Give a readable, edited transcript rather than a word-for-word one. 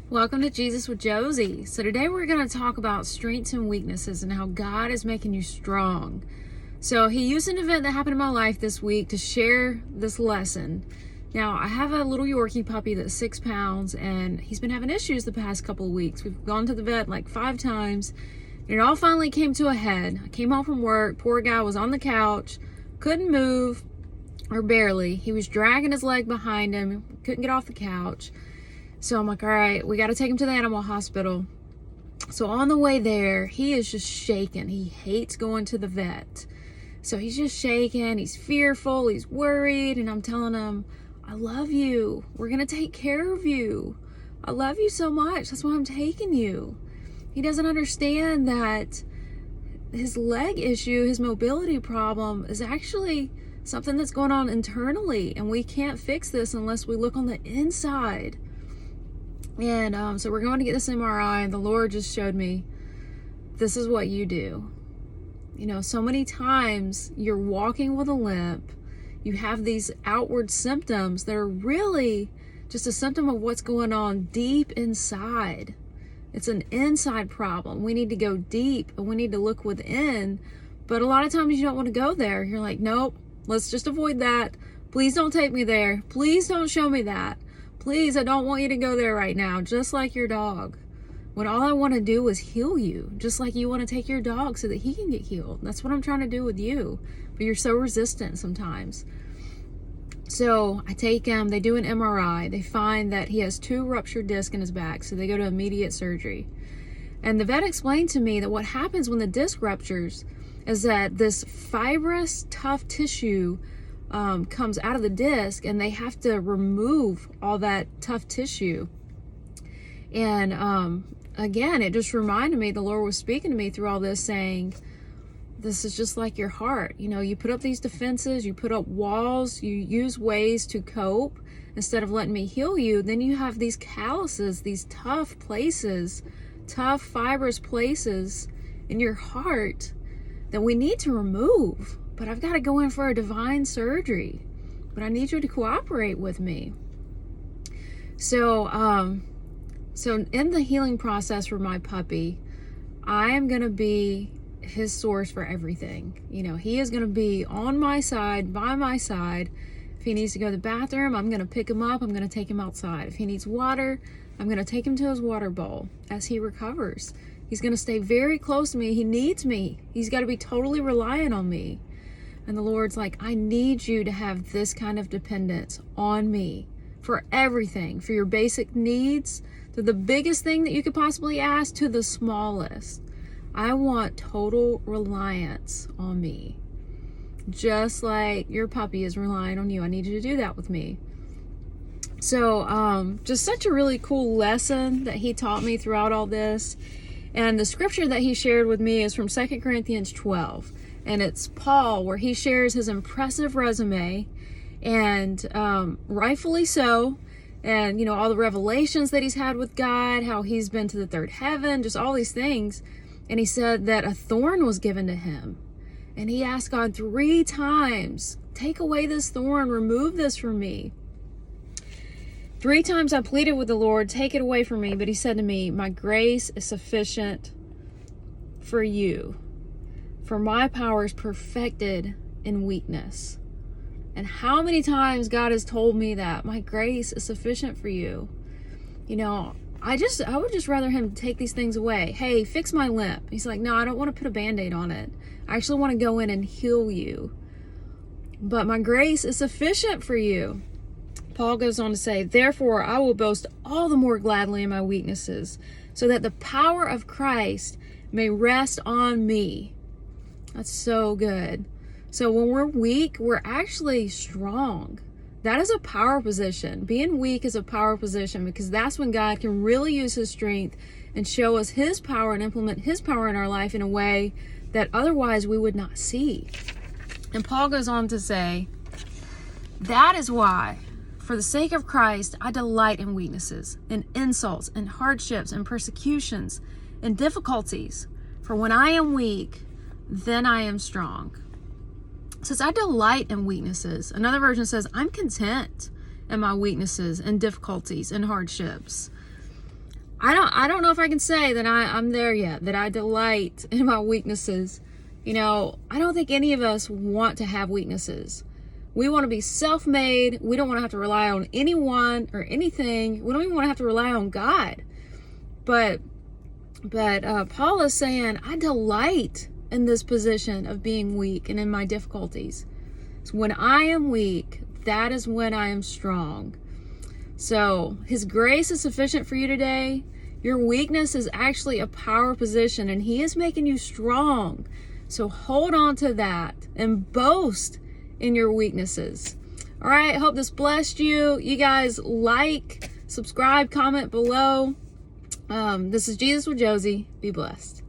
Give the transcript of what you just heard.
Welcome to Jesus with Josie. So today we're going to talk about strengths and weaknesses and how God is making you strong. So he used an event that happened in my life this week to share this lesson. Now, I have a little Yorkie puppy that's 6 pounds, and he's been having issues the past couple of weeks. We've gone to the vet like 5 times, and it all finally came to a head. I came home from work. Poor guy was on the couch, couldn't move, or barely. He was dragging his leg behind him, couldn't get off the couch. So I'm like, all right, we got to take him to the animal hospital. So on the way there, he is just shaking. He hates going to the vet. So he's just shaking. He's fearful. He's worried. And I'm telling him, I love you. We're going to take care of you. I love you so much. That's why I'm taking you. He doesn't understand that his leg issue, his mobility problem is actually something that's going on internally. And we can't fix this unless we look on the inside. And so we're going to get this MRI, and the Lord just showed me, this is what you do. You know, so many times you're walking with a limp, you have these outward symptoms that are really just a symptom of what's going on deep inside. It's an inside problem. We need to go deep, and we need to look within, but a lot of times you don't want to go there. You're like, nope, let's just avoid that. Please don't take me there. Please don't show me that. Please, I don't want you to go there right now, just like your dog. When all I want to do is heal you, just like you want to take your dog so that he can get healed. That's what I'm trying to do with you, but you're so resistant sometimes. So I take him, they do an MRI. They find that he has 2 ruptured discs in his back, so they go to immediate surgery. And the vet explained to me that what happens when the disc ruptures is that this fibrous, tough tissue comes out of the disc, and they have to remove all that tough tissue. And again, it just reminded me, the Lord was speaking to me through all this, saying, this is just like your heart. You know, you put up these defenses, you put up walls, you use ways to cope instead of letting me heal you. Then you have these calluses, these tough places, tough fibrous places in your heart that we need to remove. But I've got to go in for a divine surgery. But I need you to cooperate with me. So, so in the healing process for my puppy, I am going to be his source for everything. You know, he is going to be on my side, by my side. If he needs to go to the bathroom, I'm going to pick him up. I'm going to take him outside. If he needs water, I'm going to take him to his water bowl as he recovers. He's going to stay very close to me. He needs me. He's got to be totally reliant on me. And the Lord's like, I need you to have this kind of dependence on me for everything, for your basic needs, to the biggest thing that you could possibly ask, to the smallest. I want total reliance on me. Just like your puppy is relying on you. I need you to do that with me. So just such a really cool lesson that he taught me throughout all this. And the scripture that he shared with me is from 2 Corinthians 12. And it's Paul, where he shares his impressive resume, and rightfully so. And, you know, all the revelations that he's had with God, how he's been to the third heaven, just all these things. And he said that a thorn was given to him. And he asked God 3 times, take away this thorn, remove this from me. 3 times I pleaded with the Lord, take it away from me. But he said to me, my grace is sufficient for you. For my power is perfected in weakness. And how many times God has told me that my grace is sufficient for you. You know, I would just rather him take these things away. Hey, fix my limp. He's like, no, I don't want to put a Band-Aid on it. I actually want to go in and heal you. But my grace is sufficient for you. Paul goes on to say, therefore I will boast all the more gladly in my weaknesses, so that the power of Christ may rest on me. That's so good. So when we're weak, we're actually strong. That is a power position. Being weak is a power position, because that's when God can really use his strength and show us his power and implement his power in our life in a way that otherwise we would not see. And Paul goes on to say, that is why, for the sake of Christ, I delight in weaknesses, in insults, in hardships, in persecutions, in difficulties. For when I am weak, then I am strong. It says, I delight in weaknesses. Another version says, I'm content in my weaknesses and difficulties and hardships. I don't know if I can say that I'm there yet, that I delight in my weaknesses. You know, I don't think any of us want to have weaknesses. We want to be self-made. We don't want to have to rely on anyone or anything. We don't even want to have to rely on God. But Paul is saying, I delight in this position of being weak and in my difficulties. So when I am weak, that is when I am strong. So his grace is sufficient for you today. Your weakness is actually a power position, and he is making you strong. So hold on to that and boast in your weaknesses. All right, hope this blessed you. You guys like, subscribe, comment below. This is Jesus with Josie. Be blessed.